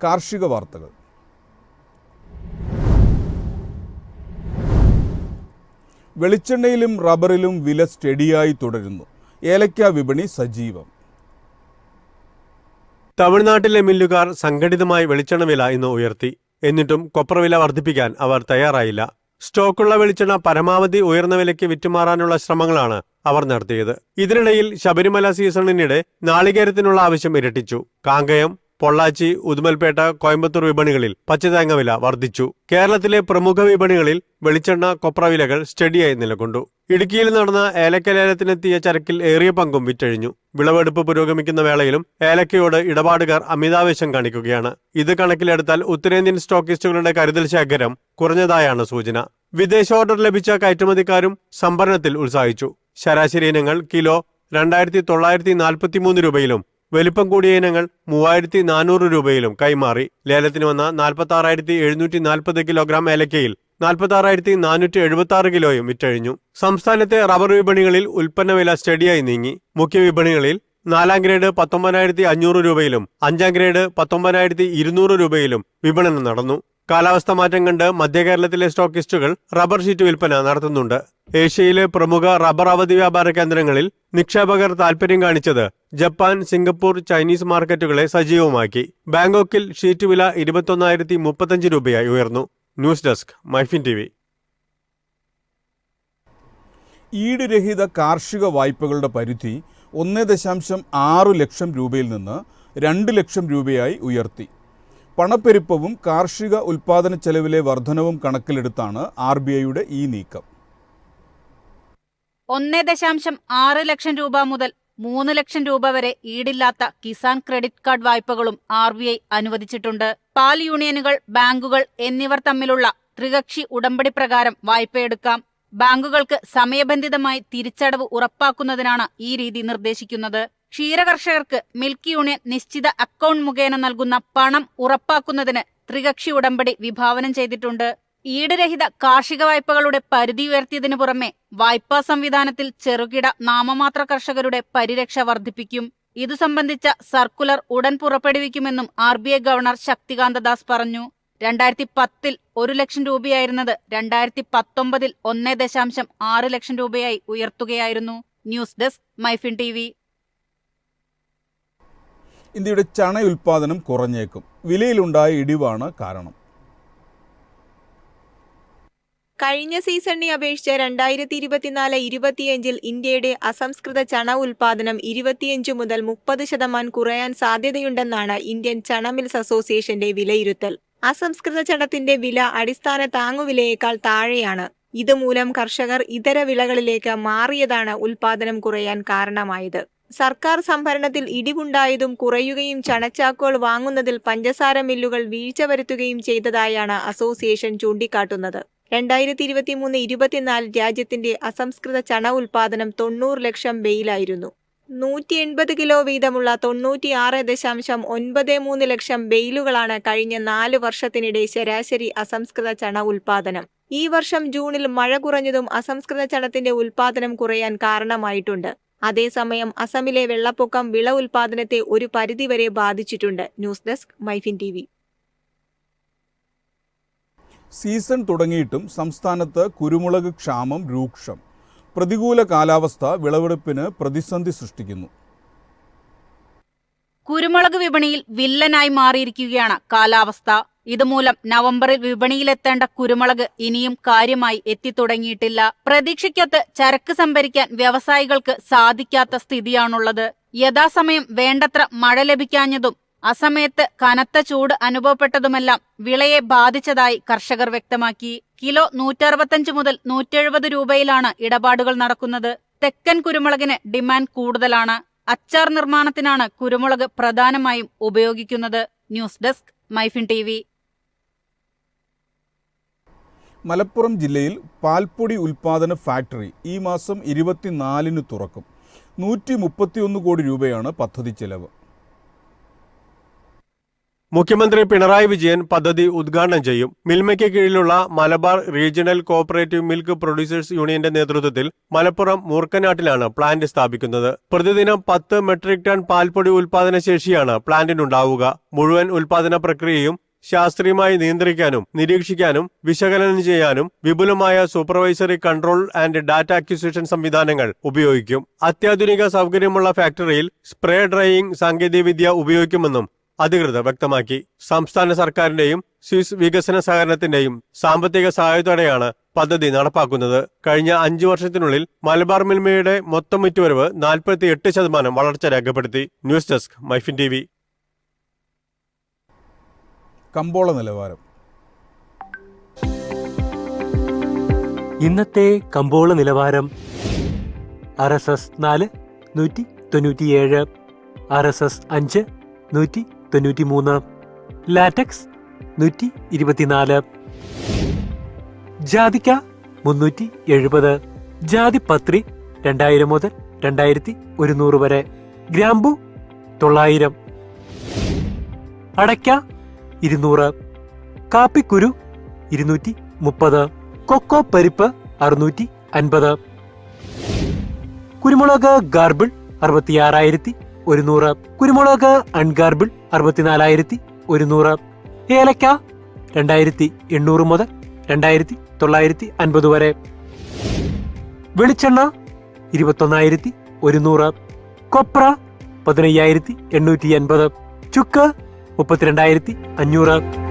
കാർഷിക വാർത്തകൾ. വെളിച്ചെണ്ണയിലും റബ്ബറിലും വില സ്റ്റഡിയായി തുടരുന്നു. ഏലക്ക വിപണി സജീവം. തമിഴ്നാട്ടിലെ മില്ലുകാർ സംഘടിതമായി വെളിച്ചെണ്ണ വില ഇന്ന് ഉയർത്തി. എന്നിട്ടും കൊപ്ര വില വർദ്ധിപ്പിക്കാൻ അവർ തയ്യാറായില്ല. സ്റ്റോക്കുള്ള വെളിച്ചെണ്ണ പരമാവധി ഉയർന്ന വിലയ്ക്ക് വിറ്റുമാറാനുള്ള ശ്രമങ്ങളാണ് അവർ നടത്തിയത്. ഇതിനിടയിൽ ശബരിമല സീസണിനിടെ നാളികേരത്തിനുള്ള ആവശ്യം ഇരട്ടിച്ചു. കാങ്കയം, പൊള്ളാച്ചി, ഉദുമൽപേട്ട, കോയമ്പത്തൂർ വിപണികളിൽ പച്ചതേങ്ങ വില വർദ്ധിച്ചു. കേരളത്തിലെ പ്രമുഖ വിപണികളിൽ വെളിച്ചെണ്ണ, കൊപ്ര വിലകൾ സ്റ്റഡിയായി നിലകൊണ്ടു. ഇടുക്കിയിൽ നടന്ന ഏലക്ക ലേലത്തിനെത്തിയ ചരക്കിൽ ഏറിയ പങ്കും വിറ്റഴിഞ്ഞു. വിളവെടുപ്പ് പുരോഗമിക്കുന്ന വേളയിലും ഏലക്കയോട് ഇടപാടുകാർ അമിതാവേശം കാണിക്കുകയാണ്. ഇത് കണക്കിലെടുത്താൽ ഉത്തരേന്ത്യൻ സ്റ്റോക്കിസ്റ്റുകളുടെ കരുതൽ ശേഖരം കുറഞ്ഞതായാണ് സൂചന. വിദേശ ഓർഡർ ലഭിച്ച കയറ്റുമതിക്കാരും സംഭരണത്തിൽ ഉത്സാഹിച്ചു. ശരാശരി ഇനങ്ങൾ കിലോ 2943 രൂപയിലും വലിപ്പം കൂടിയ ഇനങ്ങൾ 3400 രൂപയിലും കൈമാറി. ലേലത്തിന് വന്ന 46,740 കിലോഗ്രാം ഏലക്കയിൽ 46,476 കിലോയും വിറ്റഴിഞ്ഞു. സംസ്ഥാനത്തെ റബ്ബർ വിപണികളിൽ ഉൽപ്പന്ന വില സ്റ്റഡിയായി നീങ്ങി. മുഖ്യ വിപണികളിൽ 4ാം ഗ്രേഡ് 19,500 രൂപയിലും 5ാം ഗ്രേഡ് 19,200 രൂപയിലും വിപണനം നടന്നു. കാലാവസ്ഥ മാറ്റം കണ്ട് മധ്യകേരളത്തിലെ സ്റ്റോക്കിസ്റ്റുകൾ റബ്ബർ ഷീറ്റ് വിൽപ്പന നടത്തുന്നുണ്ട്. ഏഷ്യയിലെ പ്രമുഖ റബ്ബർ അവധി വ്യാപാര കേന്ദ്രങ്ങളിൽ നിക്ഷേപകർ താൽപര്യം കാണിച്ചത് ജപ്പാൻ, സിംഗപ്പൂർ, ചൈനീസ് മാർക്കറ്റുകളെ സജീവമാക്കി. ബാങ്കോക്കിൽ ഷീറ്റ് വില 21,035 രൂപയായി ഉയർന്നു. News desk, MyFin TV. ഈട് രഹിത കാർഷിക വായ്പകളുടെ പരിധി 1.6 ലക്ഷം രൂപയിൽ നിന്ന് 2 ലക്ഷം രൂപയായി ഉയർത്തി. പണപ്പെരുപ്പവും കാർഷിക ഉൽപാദന ചെലവിലെ വർധനവും കണക്കിലെടുത്താണ് RBIയുടെ ഈ നീക്കം. 1.6 ലക്ഷം രൂപ മുതൽ 3 ലക്ഷം രൂപ വരെ ഈടില്ലാത്ത കിസാൻ ക്രെഡിറ്റ് കാർഡ് വായ്പകളും RBI അനുവദിച്ചിട്ടുണ്ട്. പാൽ യൂണിയനുകൾ, ബാങ്കുകൾ എന്നിവർ തമ്മിലുള്ള ത്രികക്ഷി ഉടമ്പടി പ്രകാരം വായ്പയെടുക്കാം. ബാങ്കുകൾക്ക് സമയബന്ധിതമായി തിരിച്ചടവ് ഉറപ്പാക്കുന്നതിനാണ് ഈ രീതി നിർദ്ദേശിക്കുന്നത്. ക്ഷീരകർഷകർക്ക് മിൽക്ക് യൂണിയൻ നിശ്ചിത അക്കൗണ്ട് മുഖേന നൽകുന്ന പണം ഉറപ്പാക്കുന്നതിന് ത്രികക്ഷി ഉടമ്പടി വിഭാവനം ചെയ്തിട്ടുണ്ട്. ഈടുരഹിത കാർഷിക വായ്പകളുടെ പരിധി ഉയർത്തിയതിനു പുറമെ വായ്പാ സംവിധാനത്തിൽ ചെറുകിട നാമമാത്ര കർഷകരുടെ പരിരക്ഷ വർദ്ധിപ്പിക്കും. ഇതു സംബന്ധിച്ച സർക്കുലർ ഉടൻ പുറപ്പെടുവിക്കുമെന്നും RBI ഗവർണർ ശക്തികാന്ത ദാസ് പറഞ്ഞു. 2010-ൽ 1 ലക്ഷം രൂപയായിരുന്നത് 2019-ൽ 1.6 ലക്ഷം രൂപയായി ഉയർത്തുകയായിരുന്നു. News desk, MyFin TV. ഇന്ത്യയുടെ ചണ ഉൽപാദനം കുറഞ്ഞേക്കും. വിലയിലുണ്ടായ ഇടിവാണ് കാരണം. കഴിഞ്ഞ സീസണിനെ അപേക്ഷിച്ച് 2024-25 ഇന്ത്യയുടെ അസംസ്കൃത ചണ ഉൽപാദനം 25 മുതൽ 30% കുറയാൻ സാധ്യതയുണ്ടെന്നാണ് ഇന്ത്യൻ ചണ മിൽസ് അസോസിയേഷന്റെ വിലയിരുത്തൽ. അസംസ്കൃത ചണത്തിന്റെ വില അടിസ്ഥാന താങ്ങുവിലയേക്കാൾ താഴെയാണ്. ഇതുമൂലം കർഷകർ ഇതര വിളകളിലേക്ക് മാറിയതാണ് ഉൽപാദനം കുറയാൻ കാരണമായത്. സർക്കാർ സംഭരണത്തിൽ ഇടിവുണ്ടായതും കുറയുകയും ചണച്ചാക്കുകൾ വാങ്ങുന്നതിൽ പഞ്ചസാര മില്ലുകൾ വീഴ്ച വരുത്തുകയും ചെയ്തതായാണ് അസോസിയേഷൻ ചൂണ്ടിക്കാട്ടുന്നത്. 2023-24 രാജ്യത്തിന്റെ അസംസ്കൃത ചണ ഉൽപാദനം 90 ലക്ഷം ബെയിലായിരുന്നു. 180 കിലോ വീതമുള്ള 96.93 ലക്ഷം ബെയിലുകളാണ് കഴിഞ്ഞ 4 വർഷത്തിനിടെ ശരാശരി അസംസ്കൃത ചണ ഉൽപാദനം. ഈ വർഷം ജൂണിൽ മഴ കുറഞ്ഞതും അസംസ്കൃത ചണത്തിന്റെ ഉൽപാദനം കുറയാൻ കാരണമായിട്ടുണ്ട്. അതേസമയം അസമിലെ വെള്ളപ്പൊക്കം വിള ഉൽപാദനത്തെ ഒരു പരിധിവരെ ബാധിച്ചിട്ടുണ്ട്. News desk, MyFin TV. Season തുടങ്ങിയിട്ടും സംസ്ഥാനത്ത് കുരുമുളക് ക്ഷാമം രൂക്ഷം. പ്രതികൂല കാലാവസ്ഥ വിളവെടുപ്പിന് പ്രതിസന്ധി സൃഷ്ടിക്കുന്നു. കുരുമുളക് വിപണിയിൽ വില്ലനായി മാറിയിരിക്കുകയാണ് കാലാവസ്ഥ. ഇതുമൂലം നവംബറിൽ വിപണിയിലെത്തേണ്ട കുരുമുളക് ഇനിയും കാര്യമായി എത്തിത്തുടങ്ങിയിട്ടില്ല. പ്രതീക്ഷയ്ക്കൊത്ത് ചരക്ക് സംഭരിക്കാൻ വ്യവസായികൾക്ക് സാധിക്കാത്ത സ്ഥിതിയാണുള്ളത്. യഥാസമയം വേണ്ടത്ര മഴ ലഭിക്കാഞ്ഞതും അസമയത്ത് കനത്ത ചൂട് അനുഭവപ്പെട്ടതുമെല്ലാം വിളയെ ബാധിച്ചതായി കർഷകർ വ്യക്തമാക്കി. കിലോ 165 മുതൽ 170 രൂപയിലാണ് ഇടപാടുകൾ നടക്കുന്നത്. തെക്കൻ കുരുമുളകിന് ഡിമാൻഡ് കൂടുതലാണ്. അച്ചാർ നിർമ്മാണത്തിനാണ് കുരുമുളക് പ്രധാനമായും ഉപയോഗിക്കുന്നത്. News desk, MyFin TV. Malappuram ജില്ലയിൽ പാൽപ്പൊടി ഉൽപാദന ഫാക്ടറി ഈ മാസം 24-ന് തുറക്കും. 131 കോടി രൂപയാണ് പദ്ധതി ചെലവ്. മുഖ്യമന്ത്രി പിണറായി വിജയൻ പദ്ധതി ഉദ്ഘാടനം ചെയ്യും. മിൽമയ്ക്ക് കീഴിലുള്ള Malabar regional cooperative milk producers യൂണിയന്റെ നേതൃത്വത്തിൽ മലപ്പുറം മൂർക്കനാട്ടിലാണ് പ്ലാന്റ് സ്ഥാപിക്കുന്നത്. പ്രതിദിനം 10 മെട്രിക് ടൺ പാൽപ്പൊടി ഉൽപാദന ശേഷിയാണ് പ്ലാന്റിനുണ്ടാവുക. മുഴുവൻ ഉൽപാദന പ്രക്രിയയും ശാസ്ത്രീയമായി നിയന്ത്രിക്കാനും നിരീക്ഷിക്കാനും വിശകലനം ചെയ്യാനും വിപുലമായ supervisory control and data acquisition സംവിധാനങ്ങൾ ഉപയോഗിക്കും. അത്യാധുനിക സൗകര്യമുള്ള ഫാക്ടറിയിൽ സ്പ്രേ ഡ്രൈയിംഗ് സാങ്കേതികവിദ്യ ഉപയോഗിക്കുമെന്നും അധികൃതർ വ്യക്തമാക്കി. സംസ്ഥാന സർക്കാരിന്റെയും സ്വിസ് വികസന സഹകരണത്തിന്റെയും സാമ്പത്തിക സഹായത്തോടെയാണ് പദ്ധതി നടപ്പാക്കുന്നത്. കഴിഞ്ഞ 5 വർഷത്തിനുള്ളിൽ മലബാർ മിൽമയുടെ മൊത്തം വിറ്റുവരവ് 48% വളർച്ച രേഖപ്പെടുത്തി. News desk MyFin TV. കമ്പോള നിലവാരം. ഇന്നത്തെ കമ്പോള നിലവാരം: RSS 4 197, RSS 5 193, ലാറ്റക്സ് 124, ജാതിക്ക 370, ജാതിപത്രി 2000 മുതൽ 2100 വരെ, ഗ്രാമ്പു 900, അടയ്ക്ക 200, കാപ്പിക്കുരു 230, കൊക്കോ പരിപ്പ് 650, കുരുമുളക് ഗാർബിൾ 66,100, കുരുമുളക് അൺഗാർബിൾ 64,100, ഏലക്ക 2,800 മുതൽ 2,950 വരെ, വെളിച്ചെണ്ണ 21,100, കൊപ്ര 15,880, ചുക്ക് 32,500.